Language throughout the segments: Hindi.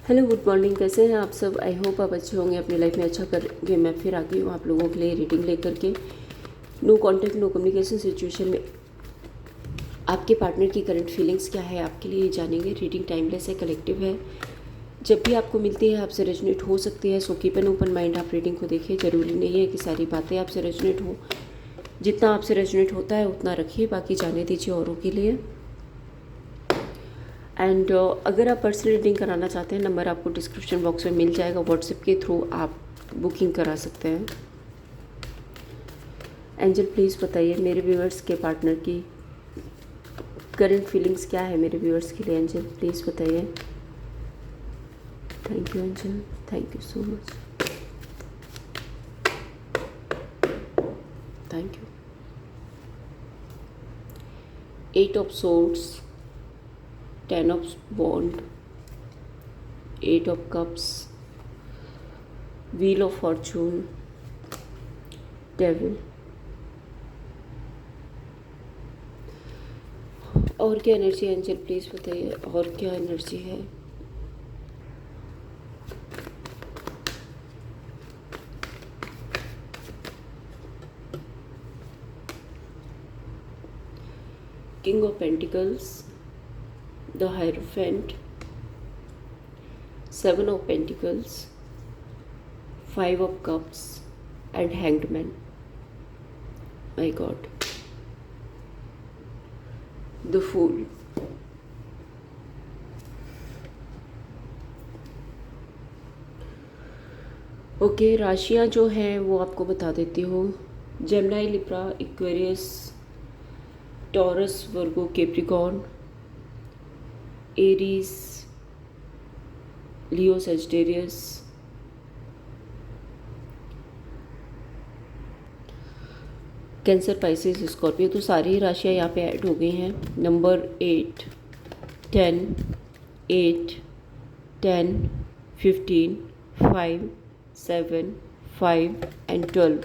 हेलो गुड मॉर्निंग, कैसे हैं आप सब। आई होप आप अच्छे होंगे, अपनी लाइफ में अच्छा करेंगे। मैं फिर आ गई हूँ आप लोगों के लिए रीडिंग लेकर के। No contact no communication situation में आपके पार्टनर की करंट फीलिंग्स क्या है आपके लिए जानेंगे। रीडिंग टाइमलेस है, कलेक्टिव है। जब भी आपको मिलती है आपसे रेजोनेट हो सकती है, so keep an open mind. आप रीडिंग को देखिए, ज़रूरी नहीं है कि सारी बातें आपसे रेजोनेट हो। जितना आपसे रेजोनेट होता है उतना रखिए, बाकी जाने दीजिए औरों के लिए। एंड अगर आप पर्सनल रीडिंग कराना चाहते हैं, नंबर आपको डिस्क्रिप्शन बॉक्स में मिल जाएगा। व्हाट्सएप के थ्रू आप बुकिंग करा सकते हैं। एंजल प्लीज़ बताइए मेरे व्यूअर्स के पार्टनर की करंट फीलिंग्स क्या है मेरे व्यूअर्स के लिए। एंजल प्लीज़ बताइए। Thank you angel, thank you so much, thank you. 8 of swords, 10 of wand, 8 of cups, wheel of fortune, devil। और क्या एनर्जी है एंजल प्लीज़ बताइए, और क्या एनर्जी है। King of pentacles, the hierophant, 7 of pentacles, 5 of cups and hanged man। My God, the fool। Okay, राशियाँ जो हैं वो आपको बता देती हूँ। Gemini, Libra, Aquarius, Taurus, Virgo, Capricorn, Aries, Leo, Sagittarius, Cancer, Pisces, Scorpio. तो सारी ही राशियाँ यहाँ पे ऐड हो गई हैं। Number 8, 10, 8, 10, 15, 5, 7, 5 and 12।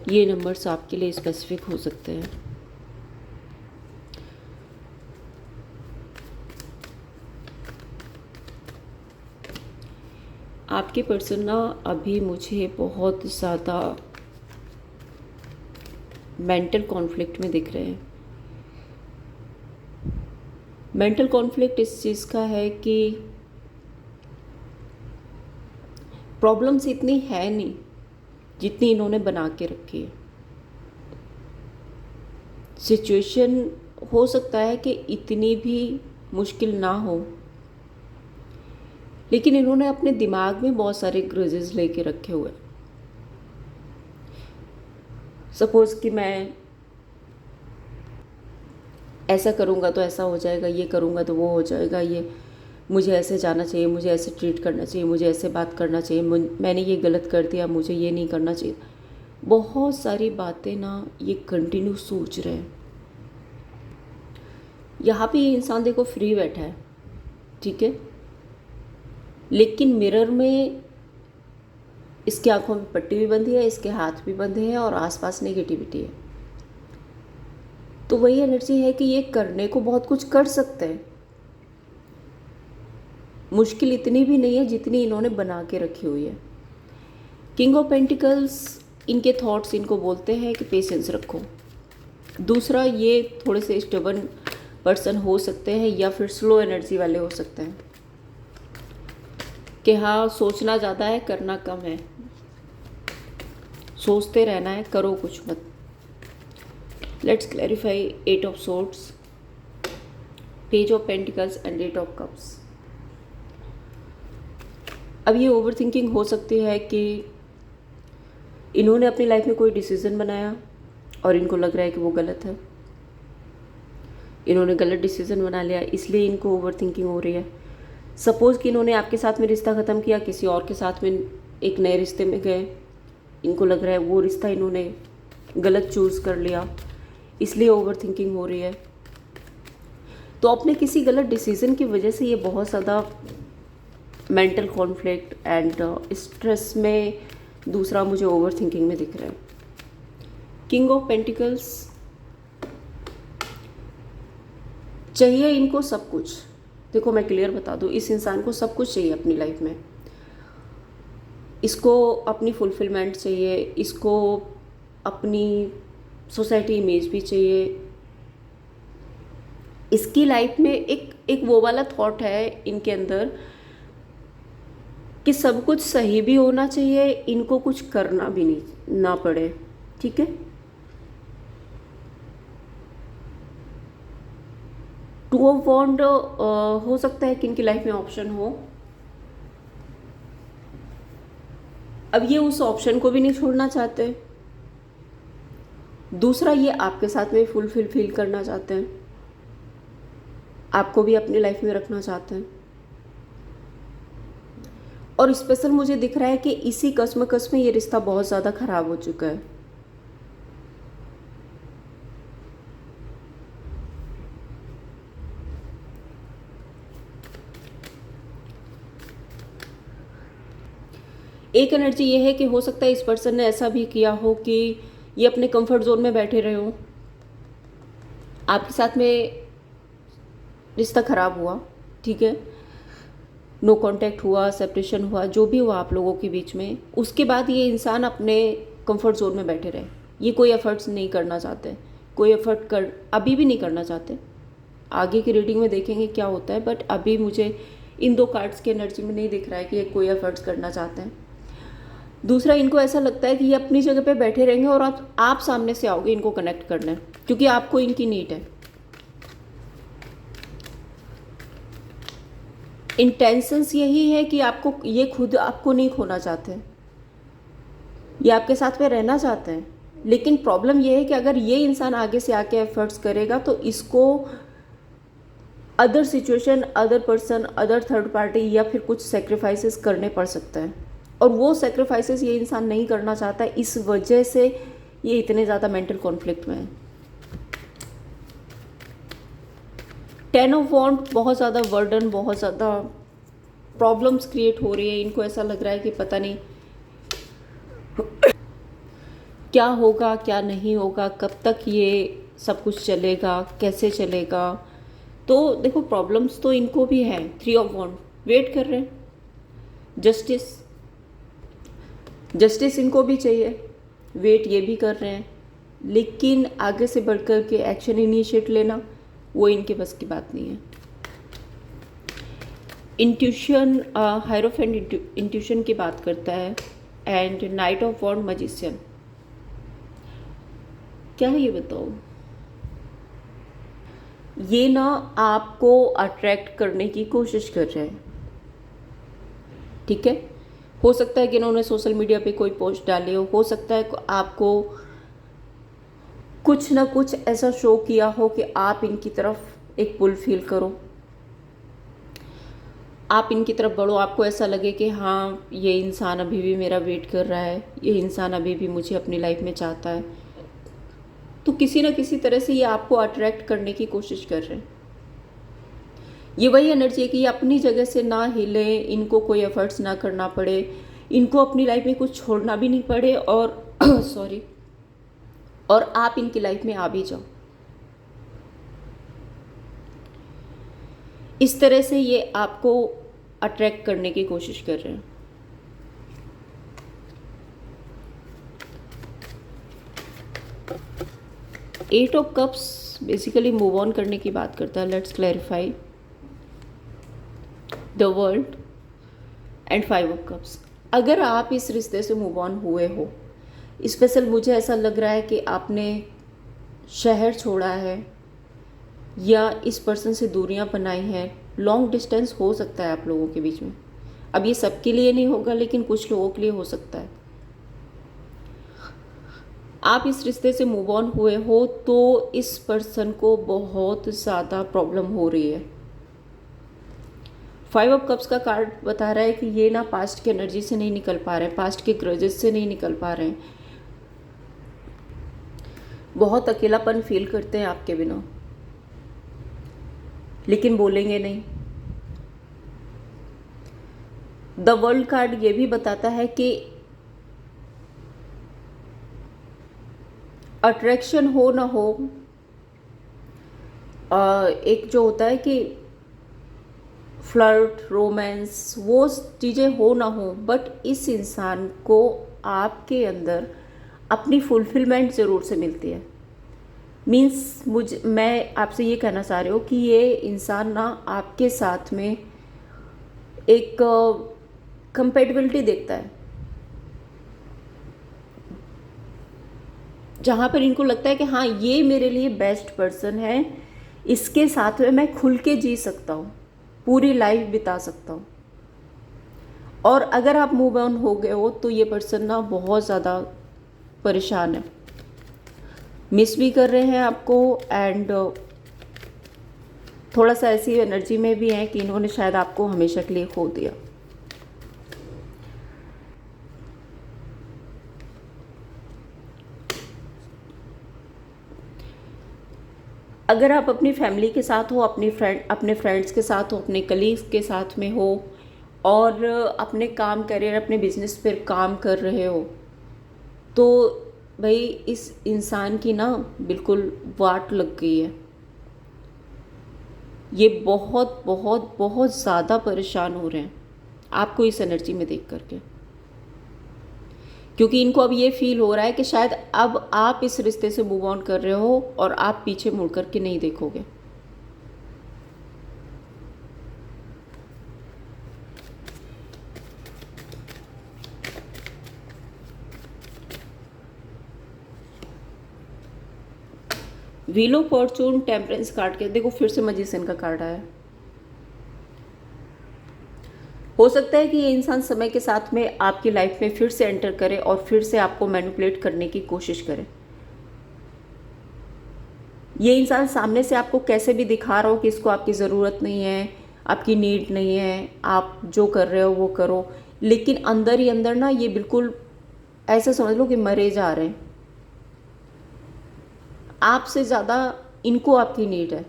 ये नंबर्स आपके लिए स्पेसिफिक हो सकते हैं। आपके पर्सन ना अभी मुझे बहुत ज़्यादा मेंटल कॉन्फ्लिक्ट में दिख रहे हैं। मेंटल कॉन्फ्लिक्ट इस चीज़ का है कि प्रॉब्लम्स इतनी है नहीं जितनी इन्होंने बना के रखी है। सिचुएशन हो सकता है कि इतनी भी मुश्किल ना हो, लेकिन इन्होंने अपने दिमाग में बहुत सारे ग्रजेस लेके रखे हुए। सपोज कि मैं ऐसा करूँगा तो ऐसा हो जाएगा, ये करूँगा तो वो हो जाएगा, ये मुझे ऐसे जाना चाहिए, मुझे ऐसे ट्रीट करना चाहिए, मुझे ऐसे बात करना चाहिए, मैंने ये गलत कर दिया, मुझे ये नहीं करना चाहिए। बहुत सारी बातें ना ये कंटिन्यू सोच रहे हैं। यहाँ पे ये इंसान देखो फ्री बैठा है, ठीक है, लेकिन मिरर में इसकी आंखों में पट्टी भी बंधी है, इसके हाथ भी बंधे हैं और आसपास नेगेटिविटी है। तो वही एनर्जी है कि ये करने को बहुत कुछ कर सकते हैं। मुश्किल इतनी भी नहीं है जितनी इन्होंने बना के रखी हुई है। किंग ऑफ पेंटिकल्स, इनके थॉट्स इनको बोलते हैं कि पेशेंस रखो। दूसरा, ये थोड़े से स्टबर्न पर्सन हो सकते हैं या फिर स्लो एनर्जी वाले हो सकते हैं कि हाँ, सोचना ज़्यादा है, करना कम है। सोचते रहना है, करो कुछ मत। Let's clarify 8 of swords, page of pentacles and 8 of cups. अब ये ओवर थिंकिंग हो सकती है कि इन्होंने अपनी लाइफ में कोई डिसीज़न बनाया और इनको लग रहा है कि वो गलत है। इन्होंने गलत डिसीज़न बना लिया, इसलिए इनको ओवर थिंकिंग हो रही है। सपोज़ कि इन्होंने आपके साथ में रिश्ता ख़त्म किया, किसी और के साथ में एक नए रिश्ते में गए, इनको लग रहा है वो रिश्ता इन्होंने गलत चूज़ कर लिया, इसलिए ओवर थिंकिंग हो रही है। तो अपने किसी गलत डिसीज़न की वजह से ये बहुत ज़्यादा मेंटल कॉन्फ्लिक्ट एंड स्ट्रेस में, दूसरा मुझे ओवर थिंकिंग में दिख रहा है। किंग ऑफ पेंटिकल्स, चाहिए इनको सब कुछ। देखो मैं क्लियर बता दूँ, इस इंसान को सब कुछ चाहिए अपनी लाइफ में। इसको अपनी फुलफिलमेंट चाहिए, इसको अपनी सोसाइटी इमेज भी चाहिए। इसकी लाइफ में एक एक वो वाला थॉट है इनके अंदर कि सब कुछ सही भी होना चाहिए, इनको कुछ करना भी नहीं ना पड़े। ठीक है, टू ऑफ वॉन्ड हो सकता है कि इनकी लाइफ में ऑप्शन हो। अब ये उस ऑप्शन को भी नहीं छोड़ना चाहते। दूसरा, ये आपके साथ में फुलफिल फील करना चाहते हैं, आपको भी अपनी लाइफ में रखना चाहते हैं। और स्पेशल मुझे दिख रहा है कि इसी कसम में ये रिश्ता बहुत ज़्यादा खराब हो चुका है। एक एनर्जी ये है कि हो सकता है इस पर्सन ने ऐसा भी किया हो कि ये अपने कंफर्ट जोन में बैठे रहे हो, आपके साथ में रिश्ता खराब हुआ, ठीक है, नो कांटेक्ट हुआ, सेपरेशन हुआ, जो भी हुआ आप लोगों के बीच में, उसके बाद ये इंसान अपने कंफर्ट जोन में बैठे रहे। ये कोई एफर्ट्स नहीं करना चाहते, कोई एफर्ट कर अभी भी नहीं करना चाहते। आगे की रीडिंग में देखेंगे क्या होता है, बट अभी मुझे इन दो कार्ड्स की एनर्जी में नहीं दिख रहा है कि ये कोई एफर्ट्स करना चाहते हैं। दूसरा, इनको ऐसा लगता है कि ये अपनी जगह पे बैठे रहेंगे और आप सामने से आओगे इनको कनेक्ट करने, क्योंकि आपको इनकी नीड है। इंटेंशंस यही है कि आपको ये खुद आपको नहीं खोना चाहते, ये आपके साथ में रहना चाहते हैं। लेकिन प्रॉब्लम ये है कि अगर ये इंसान आगे से आके एफर्ट्स करेगा तो इसको other situation, other person, other third party या फिर कुछ सेक्रीफाइसेस करने पड़ सकते हैं, और वो सेक्रीफाइसेस ये इंसान नहीं करना चाहता। इस वजह से ये इतने ज़्यादा मेंटल कॉन्फ्लिक्ट में है। 10 ऑफ वॉन्ड, बहुत ज़्यादा वर्डन, बहुत ज़्यादा प्रॉब्लम्स क्रिएट हो रही है। इनको ऐसा लग रहा है कि पता नहीं क्या होगा, क्या नहीं होगा, कब तक ये सब कुछ चलेगा, कैसे चलेगा। तो देखो प्रॉब्लम्स तो इनको भी है। 3 ऑफ वॉन्ड, वेट कर रहे हैं। जस्टिस इनको भी चाहिए, वेट ये भी कर रहे हैं, लेकिन आगे से बढ़कर के एक्शन इनिशिएट लेना वो इनके बस की बात नहीं है। इंट्यूशन, हायरोफेंट इंट्यूशन की बात करता है। And knight of wand, magician, क्या है ये बताओ। ये ना आपको अट्रैक्ट करने की कोशिश कर रहे हैं, ठीक है। हो सकता है कि इन्होंने सोशल मीडिया पे कोई पोस्ट डाली हो सकता है आपको कुछ ना कुछ ऐसा शो किया हो कि आप इनकी तरफ एक पुल फील करो, आप इनकी तरफ बढ़ो, आपको ऐसा लगे कि हाँ ये इंसान अभी भी मेरा वेट कर रहा है, ये इंसान अभी भी मुझे अपनी लाइफ में चाहता है। तो किसी ना किसी तरह से ये आपको अट्रैक्ट करने की कोशिश कर रहे हैं। ये वही एनर्जी है कि ये अपनी जगह से ना हिले, इनको कोई एफर्ट्स ना करना पड़े, इनको अपनी लाइफ में कुछ छोड़ना भी नहीं पड़े, और सॉरी, और आप इनकी लाइफ में आ भी जाओ। इस तरह से ये आपको अट्रैक्ट करने की कोशिश कर रहे हैं। Eight of cups basically move on करने की बात करता है। Let's clarify the world and 5 of cups. अगर आप इस रिश्ते से मूव ऑन हुए हो, स्पेशल मुझे ऐसा लग रहा है कि आपने शहर छोड़ा है या इस पर्सन से दूरियां बनाई हैं। लॉन्ग डिस्टेंस हो सकता है आप लोगों के बीच में। अब ये सबके लिए नहीं होगा, लेकिन कुछ लोगों के लिए हो सकता है। आप इस रिश्ते से मूव ऑन हुए हो तो इस पर्सन को बहुत ज़्यादा प्रॉब्लम हो रही है। 5 ऑफ कप्स का कार्ड बता रहा है कि ये ना पास्ट की एनर्जी से नहीं निकल पा रहे हैं, पास्ट के ग्रजेस से नहीं निकल पा रहे हैं, बहुत अकेलापन फील करते हैं आपके बिना, लेकिन बोलेंगे नहीं। द वर्ल्ड कार्ड ये भी बताता है कि अट्रैक्शन हो ना हो, एक जो होता है कि फ्लर्ट, रोमांस, वो चीज़ें हो ना हो, बट इस इंसान को आपके अंदर अपनी फुलफिलमेंट ज़रूर से मिलती है। मैं आपसे ये कहना चाह रही हूँ कि ये इंसान ना आपके साथ में एक कंपेटिबिलिटी देखता है, जहाँ पर इनको लगता है कि हाँ, ये मेरे लिए बेस्ट पर्सन है, इसके साथ में मैं खुल के जी सकता हूँ, पूरी लाइफ बिता सकता हूँ। और अगर आप मूव ऑन हो गए हो तो ये पर्सन ना बहुत ज़्यादा परेशान है, मिस भी कर रहे हैं आपको, एंड थोड़ा सा ऐसी एनर्जी में भी है कि इन्होंने शायद आपको हमेशा के लिए खो दिया। अगर आप अपनी फैमिली के साथ हो, अपने फ्रेंड्स के साथ हो, अपने कलीग्स के साथ में हो, और अपने काम करियर, अपने बिजनेस पर काम कर रहे हो, तो भाई इस इंसान की ना बिल्कुल वाट लग गई है। ये बहुत बहुत बहुत ज़्यादा परेशान हो रहे हैं आपको इस एनर्जी में देख करके, क्योंकि इनको अब ये फील हो रहा है कि शायद अब आप इस रिश्ते से मूव ऑन कर रहे हो और आप पीछे मुड़ करके नहीं देखोगे। Wheel of Fortune, temperance card के देखो फिर से मैजिशियन का कार्ड आया। हो सकता है कि ये इंसान समय के साथ में आपकी लाइफ में फिर से एंटर करे और फिर से आपको मैनिपुलेट करने की कोशिश करे। ये इंसान सामने से आपको कैसे भी दिखा रहा हो कि इसको आपकी ज़रूरत नहीं है, आपकी नीड नहीं है, आप जो कर रहे हो वो करो, लेकिन अंदर ही अंदर ना ये बिल्कुल ऐसा समझ लो कि मरे जा रहे हैं। आपसे ज़्यादा इनको आपकी नीड है।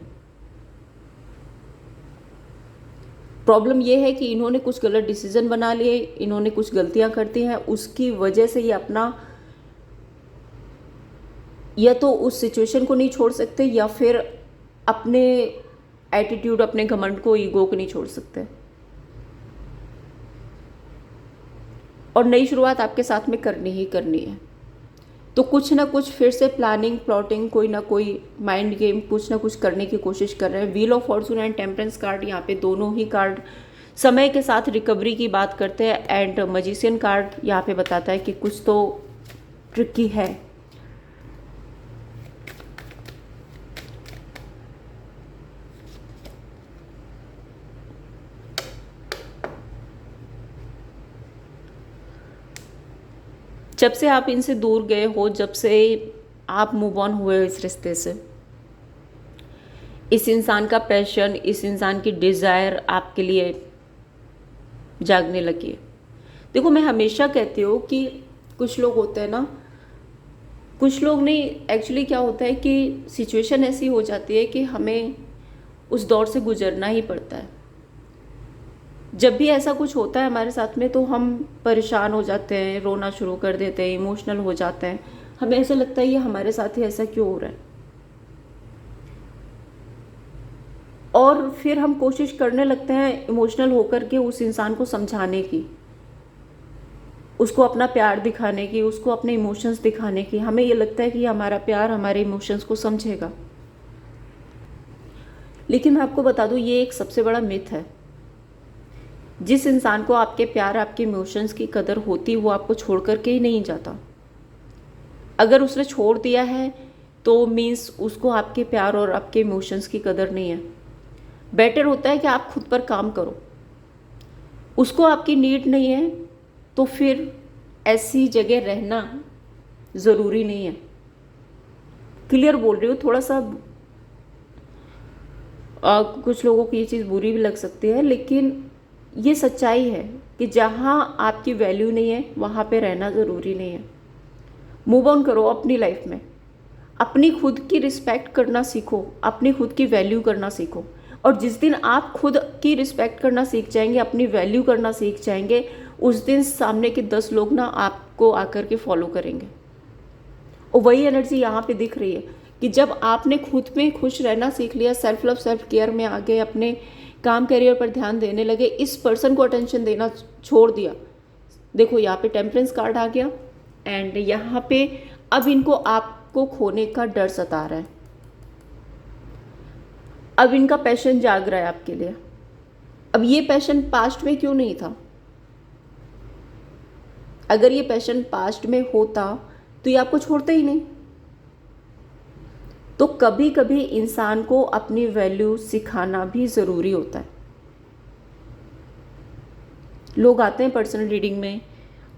प्रॉब्लम ये है कि इन्होंने कुछ गलत डिसीजन बना लिए, इन्होंने कुछ गलतियां करती हैं, उसकी वजह से ये अपना या तो उस सिचुएशन को नहीं छोड़ सकते या फिर अपने एटीट्यूड, अपने घमंड को, ईगो को नहीं छोड़ सकते, और नई शुरुआत आपके साथ में करनी ही करनी है। तो कुछ ना कुछ फिर से प्लानिंग, प्लॉटिंग, कोई ना कोई माइंड गेम, कुछ ना कुछ करने की कोशिश कर रहे हैं। Wheel of Fortune and temperance card, यहाँ पे दोनों ही कार्ड समय के साथ रिकवरी की बात करते हैं, एंड मैजिशियन कार्ड यहाँ पे बताता है कि कुछ तो ट्रिकी है। जब से आप इनसे दूर गए हो, जब से आप मूव ऑन हुए हो इस रिश्ते से, इस इंसान का पैशन, इस इंसान की डिज़ायर आपके लिए जागने लगी है। देखो, मैं हमेशा कहती हूँ कि कुछ लोग होते हैं ना, कुछ लोग नहीं, एक्चुअली क्या होता है कि सिचुएशन ऐसी हो जाती है कि हमें उस दौर से गुजरना ही पड़ता है। जब भी ऐसा कुछ होता है हमारे साथ में तो हम परेशान हो जाते हैं, रोना शुरू कर देते हैं, इमोशनल हो जाते हैं, हमें ऐसा लगता है ये हमारे साथ ही ऐसा क्यों हो रहा है, और फिर हम कोशिश करने लगते हैं इमोशनल होकर के उस इंसान को समझाने की, उसको अपना प्यार दिखाने की, उसको अपने इमोशंस दिखाने की। हमें ये लगता है कि हमारा प्यार हमारे इमोशंस को समझेगा, लेकिन मैं आपको बता दूं ये एक सबसे बड़ा मिथ है। जिस इंसान को आपके प्यार, आपके इमोशंस की कदर होती, वो आपको छोड़ करके ही नहीं जाता। अगर उसने छोड़ दिया है तो मीन्स उसको आपके प्यार और आपके इमोशंस की कदर नहीं है। बेटर होता है कि आप खुद पर काम करो। उसको आपकी नीड नहीं है तो फिर ऐसी जगह रहना ज़रूरी नहीं है। क्लियर बोल रही हूँ, थोड़ा सा कुछ लोगों को ये चीज़ बुरी भी लग सकती है, लेकिन ये सच्चाई है कि जहाँ आपकी वैल्यू नहीं है वहाँ पे रहना ज़रूरी नहीं है। मूव ऑन करो अपनी लाइफ में, अपनी खुद की रिस्पेक्ट करना सीखो, अपनी खुद की वैल्यू करना सीखो, और जिस दिन आप खुद की रिस्पेक्ट करना सीख जाएंगे, अपनी वैल्यू करना सीख जाएंगे, उस दिन सामने के 10 लोग ना आपको आकर के फॉलो करेंगे। और वही एनर्जी यहाँ पे दिख रही है कि जब आपने खुद में खुश रहना सीख लिया, सेल्फ लव, सेल्फ केयर में आ गए, अपने काम करियर पर ध्यान देने लगे, इस पर्सन को अटेंशन देना छोड़ दिया। देखो यहाँ पे टेम्परेंस कार्ड आ गया एंड यहाँ पे अब इनको आपको खोने का डर सता रहा है। अब इनका पैशन जाग रहा है आपके लिए। अब ये पैशन पास्ट में क्यों नहीं था? अगर ये पैशन पास्ट में होता तो ये आपको छोड़ते ही नहीं। तो कभी कभी इंसान को अपनी वैल्यू सिखाना भी ज़रूरी होता है। लोग आते हैं पर्सनल रीडिंग में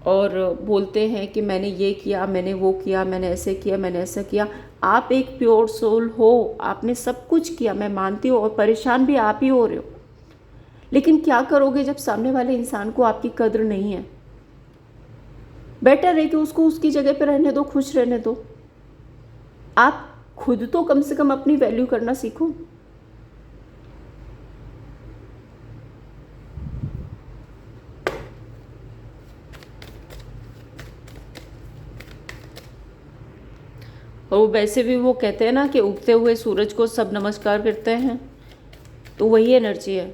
और बोलते हैं कि मैंने ये किया, मैंने वो किया, मैंने ऐसे किया, मैंने ऐसा किया। आप एक प्योर सोल हो, आपने सब कुछ किया, मैं मानती हूँ, और परेशान भी आप ही हो रहे हो। लेकिन क्या करोगे जब सामने वाले इंसान को आपकी कद्र नहीं है? बेटर है कि उसको उसकी जगह पे रहने दो, खुश रहने दो। आप खुद तो कम से कम अपनी वैल्यू करना सीखो। और वैसे भी वो कहते हैं ना कि उगते हुए सूरज को सब नमस्कार करते हैं, तो वही एनर्जी है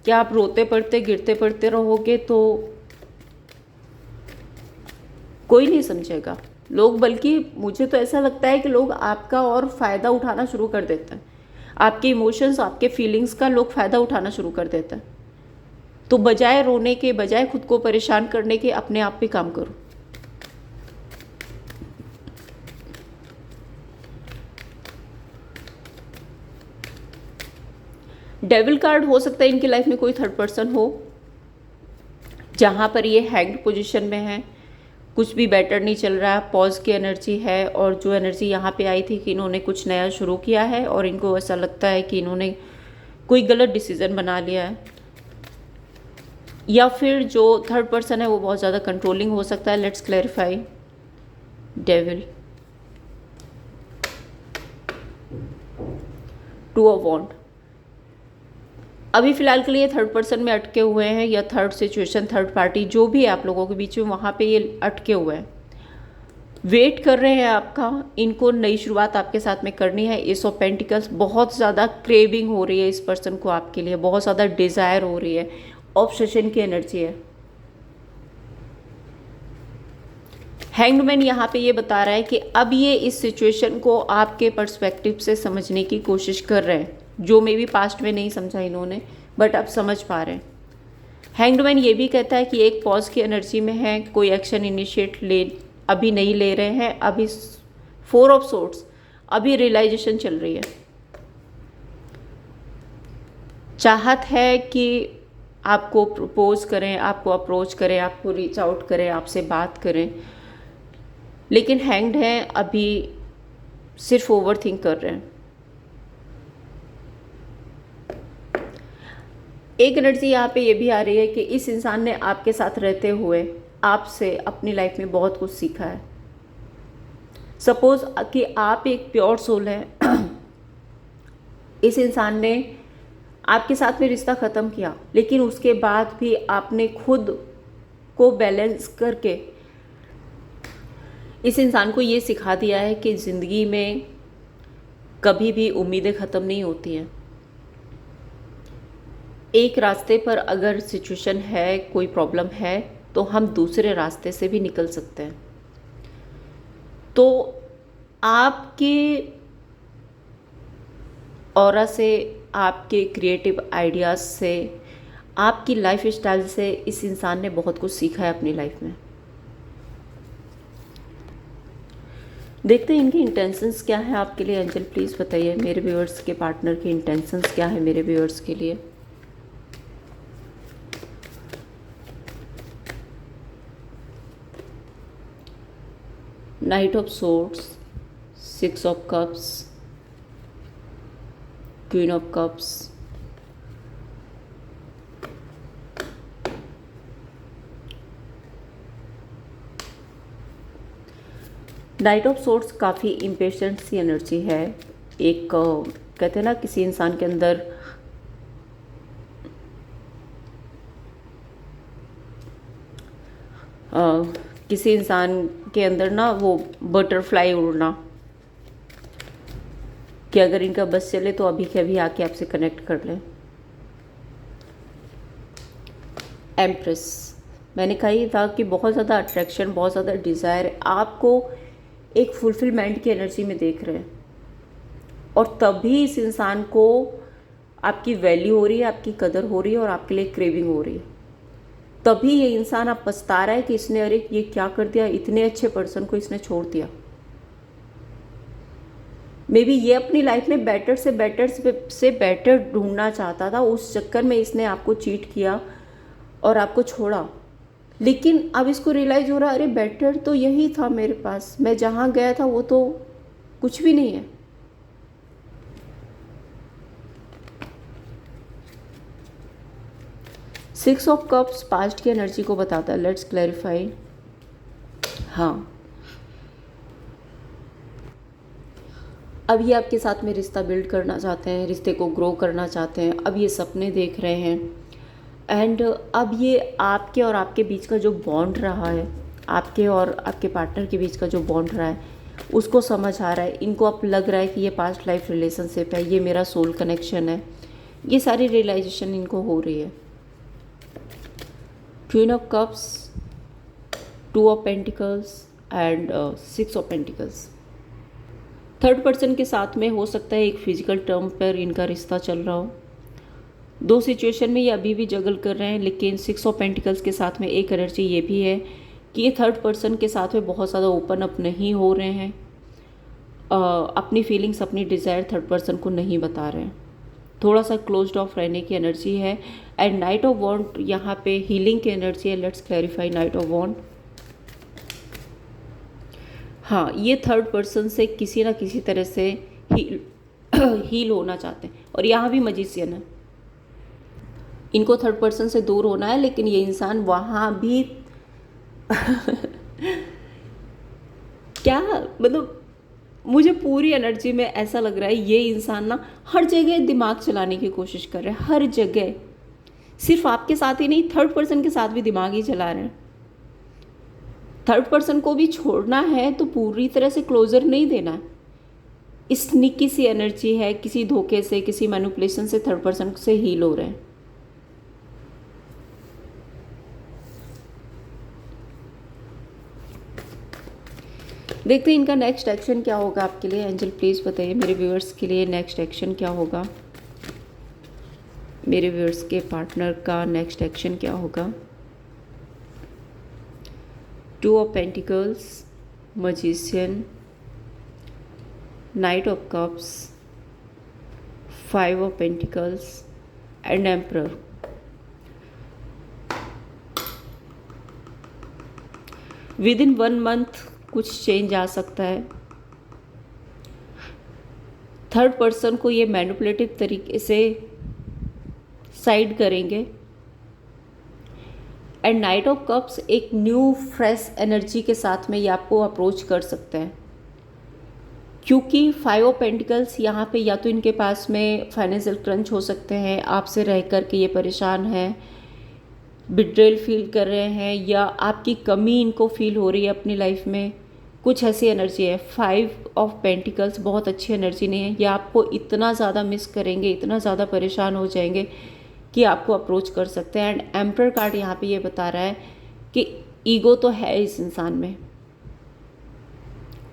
कि आप रोते पड़ते गिरते पड़ते रहोगे तो कोई नहीं समझेगा लोग। बल्कि मुझे तो ऐसा लगता है कि लोग आपका और फ़ायदा उठाना शुरू कर देते हैं। आपके इमोशंस, आपके फीलिंग्स का लोग फ़ायदा उठाना शुरू कर देते हैं। तो बजाय रोने के, बजाय खुद को परेशान करने के, अपने आप पे काम करो। डेविल कार्ड हो सकता है इनकी लाइफ में कोई थर्ड पर्सन हो, जहाँ पर ये हैंग्ड पोजीशन में है, कुछ भी बेटर नहीं चल रहा, पॉज की एनर्जी है। और जो एनर्जी यहाँ पे आई थी कि इन्होंने कुछ नया शुरू किया है और इनको ऐसा लगता है कि इन्होंने कोई गलत डिसीजन बना लिया है, या फिर जो थर्ड पर्सन है वो बहुत ज़्यादा कंट्रोलिंग हो सकता है। Let's clarify. Devil, two of wand. अभी फ़िलहाल के लिए थर्ड पर्सन में अटके हुए हैं, या थर्ड सिचुएशन, थर्ड पार्टी जो भी है आप लोगों के बीच में, वहाँ पे ये अटके हुए हैं, वेट कर रहे हैं आपका। इनको नई शुरुआत आपके साथ में करनी है। एस ऑफ पेंटिकल्स, बहुत ज़्यादा क्रेविंग हो रही है इस पर्सन को आपके लिए, बहुत ज़्यादा डिज़ायर हो रही है। ऑब्सेशन की एनर्जी है। हैंगमैन यहाँ पे ये बता रहा है कि अब ये इस सिचुएशन को आपके पर्सपेक्टिव से समझने की कोशिश कर रहे हैं, जो मे भी पास्ट में नहीं समझा इन्होंने, बट अब समझ पा रहे हैं। हैंगमैन ये भी कहता है कि एक पॉज की एनर्जी में है, कोई एक्शन इनिशिएट अभी नहीं ले रहे हैं। अभी फोर ऑफ सोर्ड्स, अभी रियलाइजेशन चल रही है। चाहत है कि आपको प्रपोज करें, आपको अप्रोच करें, आपको रीच आउट करें, आपसे बात करें, लेकिन हैंग्ड हैं, अभी सिर्फ ओवर थिंक कर रहे हैं। एक एनर्जी यहाँ पे ये भी आ रही है कि इस इंसान ने आपके साथ रहते हुए आपसे अपनी लाइफ में बहुत कुछ सीखा है। सपोज कि आप एक प्योर सोल हैं, इस इंसान ने आपके साथ में रिश्ता ख़त्म किया, लेकिन उसके बाद भी आपने खुद को बैलेंस करके इस इंसान को ये सिखा दिया है कि ज़िंदगी में कभी भी उम्मीदें ख़त्म नहीं होती हैं। एक रास्ते पर अगर सिचुएशन है, कोई प्रॉब्लम है, तो हम दूसरे रास्ते से भी निकल सकते हैं। तो आपके ऑरा से, आपके क्रिएटिव आइडियाज़ से, आपकी लाइफ स्टाइल से इस इंसान ने बहुत कुछ सीखा है अपनी लाइफ में। देखते हैं इनके इंटेंशंस क्या है आपके लिए। एंजल प्लीज़ बताइए मेरे व्यूअर्स के पार्टनर के इंटेंशंस क्या है मेरे व्यूअर्स के लिए। Night of swords, six of cups, queen of cups, night of swords काफ़ी इम्पेशेंट सी एनर्जी है। एक कहते हैं ना किसी इंसान के अंदर किसी इंसान के अंदर ना वो बटरफ्लाई उड़ना, कि अगर इनका बस चले तो अभी के अभी आके आपसे कनेक्ट कर लें। एम्प्रेस। मैंने कहा ही था कि बहुत ज़्यादा अट्रैक्शन, बहुत ज़्यादा डिज़ायर, आपको एक फुलफिलमेंट की एनर्जी में देख रहे हैं, और तभी इस इंसान को आपकी वैल्यू हो रही है, आपकी कदर हो रही है और आपके लिए क्रेविंग हो रही है। तभी ये इंसान अब पछता रहा है कि इसने अरे ये क्या कर दिया, इतने अच्छे पर्सन को इसने छोड़ दिया। मे बी ये अपनी लाइफ में बेटर से बेटर ढूंढना चाहता था, उस चक्कर में इसने आपको चीट किया और आपको छोड़ा। लेकिन अब इसको रियलाइज हो रहा है अरे बेटर तो यही था मेरे पास, मैं जहाँ गया था वो तो कुछ भी नहीं है। सिक्स ऑफ कप्स पास्ट की एनर्जी को बताता है। Let's clarify. हाँ, अब ये आपके साथ में रिश्ता बिल्ड करना चाहते हैं, रिश्ते को ग्रो करना चाहते हैं, अब ये सपने देख रहे हैं, एंड अब ये आपके और आपके बीच का जो बॉन्ड रहा है, आपके और आपके पार्टनर के बीच का जो बॉन्ड रहा है, उसको समझ आ रहा है। इनको अब लग रहा है कि ये पास्ट लाइफ रिलेशनशिप है, ये मेरा सोल कनेक्शन है। ये सारी रियलाइजेशन इनको हो रही है। Queen of cups, two of pentacles and six of pentacles. Third person के साथ में हो सकता है एक फिजिकल टर्म पर इनका रिश्ता चल रहा हो। दो सिचुएशन में ये अभी भी जगल कर रहे हैं, लेकिन सिक्स ऑफ पेंटिकल्स के साथ में एक एनर्जी ये भी है कि ये थर्ड पर्सन के साथ में बहुत ज़्यादा ओपन अप नहीं हो रहे हैं, अपनी फीलिंग्स, अपनी डिज़ायर थर्ड पर्सन को नहीं बता रहे हैं, थोड़ा सा क्लोज्ड ऑफ रहने की एनर्जी है। एंड नाइट ऑफ वॉन्ड यहाँ पे हीलिंग की एनर्जी है। लेट्स क्लैरिफाई नाइट ऑफ वॉन्ड। हाँ, ये थर्ड पर्सन से किसी ना किसी तरह से हील होना चाहते हैं, और यहाँ भी मजिशियन है। इनको थर्ड पर्सन से दूर होना है, लेकिन ये इंसान वहाँ भी क्या मतलब, मुझे पूरी एनर्जी में ऐसा लग रहा है ये इंसान ना हर जगह दिमाग चलाने की कोशिश कर रहे हैं, हर जगह। सिर्फ आपके साथ ही नहीं, थर्ड पर्सन के साथ भी दिमाग ही चला रहे हैं। थर्ड पर्सन को भी छोड़ना है तो पूरी तरह से क्लोजर नहीं देना है। स्नीकी सी एनर्जी है, किसी धोखे से, किसी मैनिपुलेशन से थर्ड पर्सन से हील हो रहे हैं। देखते हैं इनका नेक्स्ट एक्शन क्या होगा आपके लिए। एंजल प्लीज़ बताइए मेरे व्यूअर्स के लिए नेक्स्ट एक्शन क्या होगा, मेरे व्यूअर्स के पार्टनर का नेक्स्ट एक्शन क्या होगा। Two of pentacles, magician, night of cups, five of pentacles and emperor. With in 1 month कुछ चेंज आ सकता है। थर्ड पर्सन को ये मैनिपुलेटिव तरीके से साइड करेंगे। एंड नाइट ऑफ कप्स एक न्यू फ्रेश एनर्जी के साथ में ये आपको अप्रोच कर सकते हैं, क्योंकि फाइव ऑफ पेंटिकल्स यहाँ पे या तो इनके पास में फाइनेंशियल क्रंच हो सकते हैं, आपसे रह कर के ये परेशान हैं, बिट्रेल फील कर रहे हैं, या आपकी कमी इनको फील हो रही है अपनी लाइफ में, कुछ ऐसी एनर्जी है। फाइव ऑफ पेंटिकल्स बहुत अच्छी एनर्जी नहीं है, ये आपको इतना ज़्यादा मिस करेंगे, इतना ज़्यादा परेशान हो जाएंगे कि आपको अप्रोच कर सकते हैं। एंड एम्परर कार्ड यहाँ पे ये बता रहा है कि ईगो तो है इस इंसान में,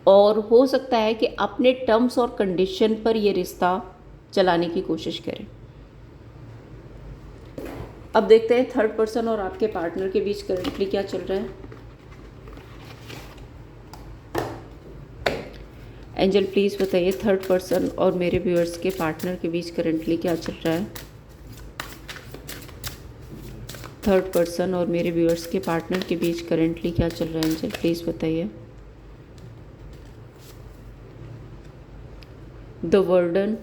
और हो सकता है कि अपने टर्म्स और कंडीशन पर ये रिश्ता चलाने की कोशिश करें। अब देखते हैं थर्ड पर्सन और आपके पार्टनर के बीच करंटली क्या चल रहा है। एंजल प्लीज़ बताइए थर्ड पर्सन और मेरे व्यूअर्स के पार्टनर के बीच करंटली क्या चल रहा है। थर्ड पर्सन और मेरे व्यूअर्स के पार्टनर के बीच करंटली क्या चल रहा है एंजल प्लीज़ बताइए। The वर्डन,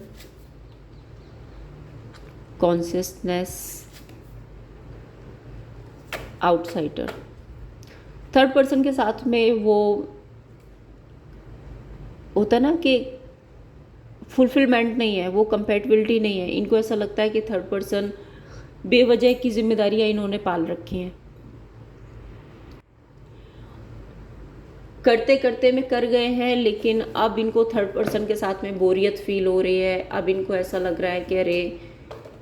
consciousness, outsider. Third person के साथ में वो होता है ना कि फुलफिलमेंट नहीं है, वो कंपेटिबिलिटी नहीं है। इनको ऐसा लगता है कि थर्ड पर्सन बेवजह की जिम्मेदारियां इन्होंने पाल रखी हैं, करते करते में कर गए हैं, लेकिन अब इनको थर्ड पर्सन के साथ में बोरियत फील हो रही है। अब इनको ऐसा लग रहा है कि अरे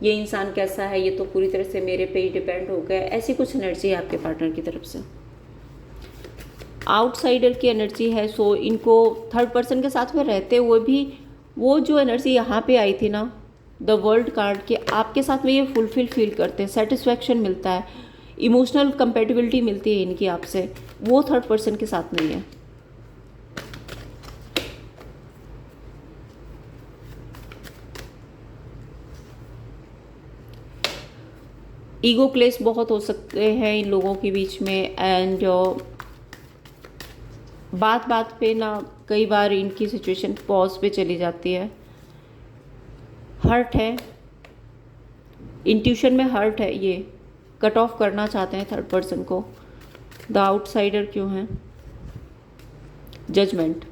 ये इंसान कैसा है, ये तो पूरी तरह से मेरे पे ही डिपेंड हो गया, ऐसी कुछ एनर्जी है आपके पार्टनर की तरफ से। आउटसाइडर की एनर्जी है। सो इनको थर्ड पर्सन के साथ में रहते हुए भी वो जो एनर्जी यहाँ पे आई थी ना, द वर्ल्ड कार्ड के, आपके साथ में ये फुलफिल फील करते हैं, सेटिस्फैक्शन मिलता है, इमोशनल कंपेटिबिलिटी मिलती है इनकी आपसे, वो थर्ड पर्सन के साथ नहीं है। ईगो क्लेश बहुत हो सकते हैं इन लोगों के बीच में। एंड बात बात पे ना कई बार इनकी सिचुएशन पॉज पे चली जाती है। हर्ट है, इंट्यूशन में हर्ट है, ये कट ऑफ करना चाहते हैं थर्ड पर्सन को। द आउटसाइडर क्यों है? जजमेंट,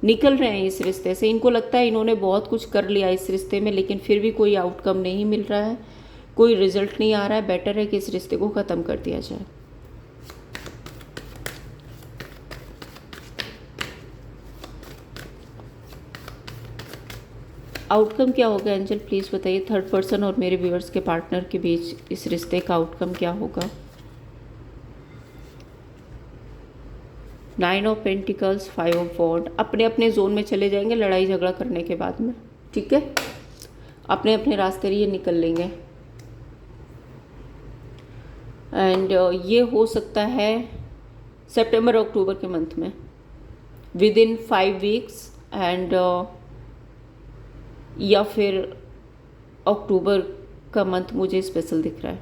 निकल रहे हैं इस रिश्ते से। इनको लगता है इन्होंने बहुत कुछ कर लिया इस रिश्ते में, लेकिन फिर भी कोई आउटकम नहीं मिल रहा है, कोई रिजल्ट नहीं आ रहा है। बेटर है कि इस रिश्ते को ख़त्म कर दिया जाए। आउटकम क्या होगा एंजल, प्लीज़ बताइए। थर्ड पर्सन और मेरे व्यूअर्स के पार्टनर के बीच इस रिश्ते का आउटकम क्या होगा? 9 ऑफ पेंटिकल्स, 5 ऑफ वॉन्ड। अपने अपने जोन में चले जाएंगे लड़ाई झगड़ा करने के बाद में, ठीक है, अपने अपने रास्ते लिए निकल लेंगे। एंड ये हो सकता है सितंबर अक्टूबर के मंथ में, विद इन 5 वीक्स। एंड या फिर अक्टूबर का मंथ मुझे स्पेशल दिख रहा है।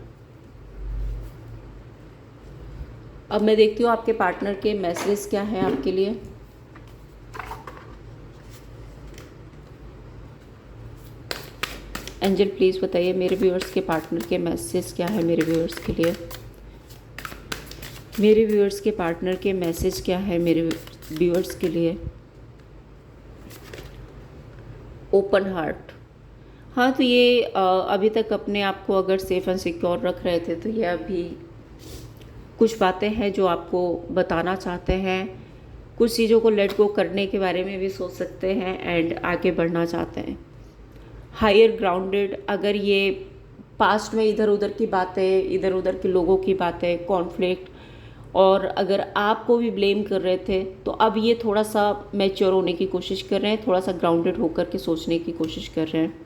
अब मैं देखती हूँ आपके पार्टनर के मैसेज क्या है आपके लिए। एंजल प्लीज़ बताइए मेरे व्यूअर्स के पार्टनर के मैसेज क्या है मेरे व्यूअर्स के लिए। मेरे व्यूअर्स के पार्टनर के मैसेज क्या है मेरे व्यूअर्स के लिए। Open heart. हाँ, तो ये अभी तक अपने आप को अगर सेफ एंड सिक्योर रख रहे थे, तो ये अभी कुछ बातें हैं जो आपको बताना चाहते हैं। कुछ चीज़ों को लेट गो करने के बारे में भी सोच सकते हैं एंड आगे बढ़ना चाहते हैं। हायर ग्राउंडेड, अगर ये पास्ट में इधर उधर की बातें, इधर उधर के लोगों की बातें, कॉन्फ्लिक्ट, और अगर आपको भी ब्लेम कर रहे थे, तो अब ये थोड़ा सा मैच्योर होने की कोशिश कर रहे हैं, थोड़ा सा ग्राउंडेड होकर के सोचने की कोशिश कर रहे हैं।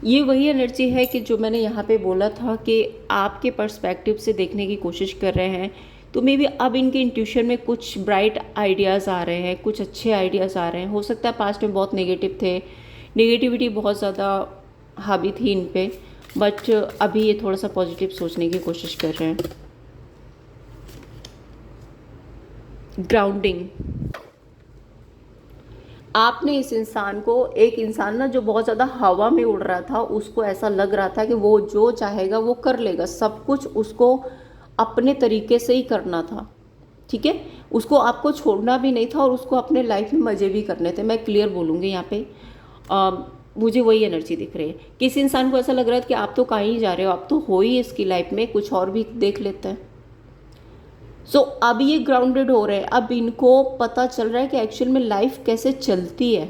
ये वही एनर्जी है कि जो मैंने यहाँ पे बोला था कि आपके पर्सपेक्टिव से देखने की कोशिश कर रहे हैं। तो मे बी अब इनके इंट्यूशन में कुछ ब्राइट आइडियाज़ आ रहे हैं, कुछ अच्छे आइडियाज़ आ रहे हैं। हो सकता है पास्ट में बहुत नेगेटिव थे, नेगेटिविटी बहुत ज़्यादा हावी थी इन पे, बट अभी ये थोड़ा सा पॉजिटिव सोचने की कोशिश कर रहे हैं। ग्राउंडिंग, आपने इस इंसान को, एक इंसान ना जो बहुत ज़्यादा हवा में उड़ रहा था, उसको ऐसा लग रहा था कि वो जो चाहेगा वो कर लेगा, सब कुछ उसको अपने तरीके से ही करना था, ठीक है, उसको आपको छोड़ना भी नहीं था और उसको अपने लाइफ में मज़े भी करने थे। मैं क्लियर बोलूँगी यहाँ पे, मुझे वही एनर्जी दिख रही है। किसी इंसान को ऐसा लग रहा है कि आप तो कहीं जा रहे हो, आप तो हो ही इसकी लाइफ में, कुछ और भी देख लेते हैं। सो अब ये ग्राउंडेड हो रहे हैं, अब इनको पता चल रहा है कि एक्चुअल में लाइफ कैसे चलती है।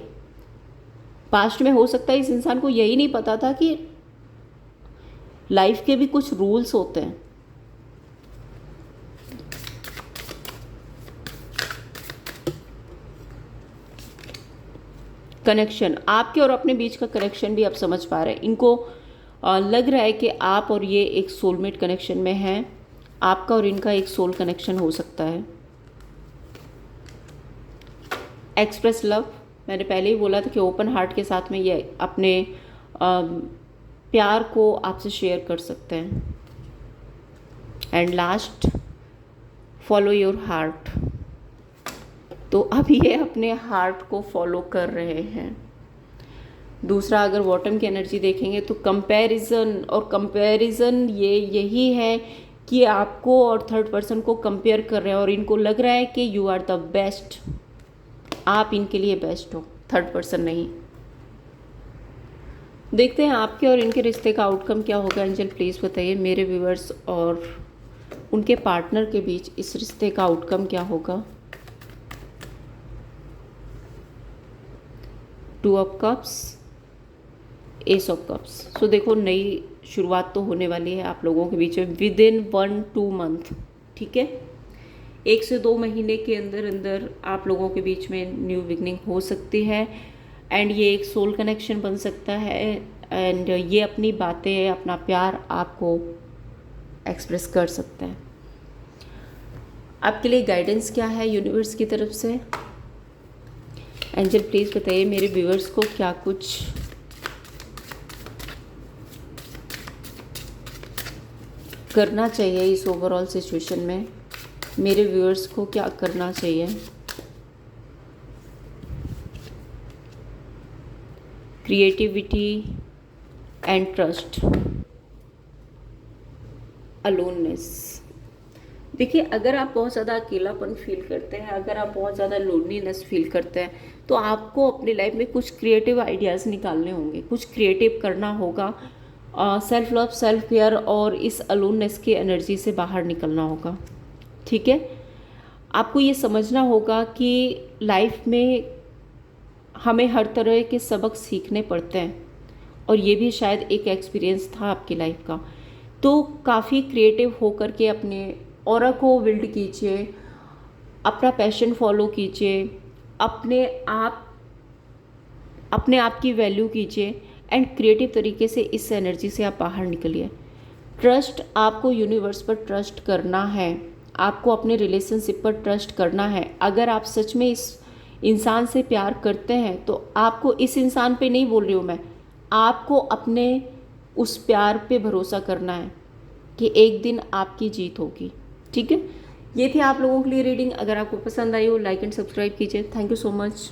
पास्ट में हो सकता है इस इंसान को यही नहीं पता था कि लाइफ के भी कुछ रूल्स होते हैं। कनेक्शन, आपके और अपने बीच का कनेक्शन भी आप समझ पा रहे हैं। इनको लग रहा है कि आप और ये एक सोलमेट कनेक्शन में हैं। आपका और इनका एक सोल कनेक्शन हो सकता है। एक्सप्रेस लव, मैंने पहले ही बोला था कि ओपन हार्ट के साथ में ये अपने प्यार को आपसे शेयर कर सकते हैं। And last, follow your heart. तो अब ये अपने हार्ट को फॉलो कर रहे हैं। दूसरा, अगर बॉटम की एनर्जी देखेंगे तो कंपैरिजन, और कंपैरिजन ये यही है कि आपको और थर्ड पर्सन को कंपेयर कर रहे हैं और इनको लग रहा है कि यू आर द बेस्ट, आप इनके लिए बेस्ट हो, थर्ड पर्सन नहीं। देखते हैं आपके और इनके रिश्ते का आउटकम क्या होगा। एंजल प्लीज़ बताइए मेरे व्यूअर्स और उनके पार्टनर के बीच इस रिश्ते का आउटकम क्या होगा। 2 of cups, ace of cups. So देखो, नई शुरुआत तो होने वाली है आप लोगों के बीच में विद इन 1-2 मंथ, ठीक है। 1 से 2 महीने के अंदर अंदर आप लोगों के बीच में न्यू बिगनिंग हो सकती है एंड ये एक सोल कनेक्शन बन सकता है एंड ये अपनी बातें, अपना प्यार आपको एक्सप्रेस कर सकता है। आपके लिए गाइडेंस क्या है यूनिवर्स की तरफ से। एंजल प्लीज़ बताइए मेरे व्यूअर्स को क्या कुछ करना चाहिए इस ओवरऑल सिचुएशन में। मेरे व्यूअर्स को क्या करना चाहिए। Creativity and trust, aloneness. देखिए, अगर आप बहुत ज़्यादा अकेलापन फील करते हैं, अगर आप बहुत ज़्यादा लोनलीनेस फील करते हैं, तो आपको अपनी लाइफ में कुछ क्रिएटिव आइडियाज़ निकालने होंगे, कुछ क्रिएटिव करना होगा। सेल्फ लव, सेल्फ केयर और इस अलोननेस की एनर्जी से बाहर निकलना होगा, ठीक है। आपको ये समझना होगा कि लाइफ में हमें हर तरह के सबक सीखने पड़ते हैं और ये भी शायद एक एक्सपीरियंस था आपकी लाइफ का। तो काफ़ी क्रिएटिव होकर के अपने ऑरा को बिल्ड कीजिए, अपना पैशन फॉलो कीजिए, अपने आप की वैल्यू कीजिए एंड क्रिएटिव तरीके से इस एनर्जी से आप बाहर निकलिए। ट्रस्ट, आपको यूनिवर्स पर ट्रस्ट करना है, आपको अपने रिलेशनशिप पर ट्रस्ट करना है। अगर आप सच में इस इंसान से प्यार करते हैं तो आपको, इस इंसान पे नहीं बोल रही हूँ मैं, आपको अपने उस प्यार पे भरोसा करना है कि एक दिन आपकी जीत होगी, ठीक है। ये थी आप लोगों के लिए रीडिंग। अगर आपको पसंद आई हो लाइक एंड सब्सक्राइब कीजिए। Thank you so much.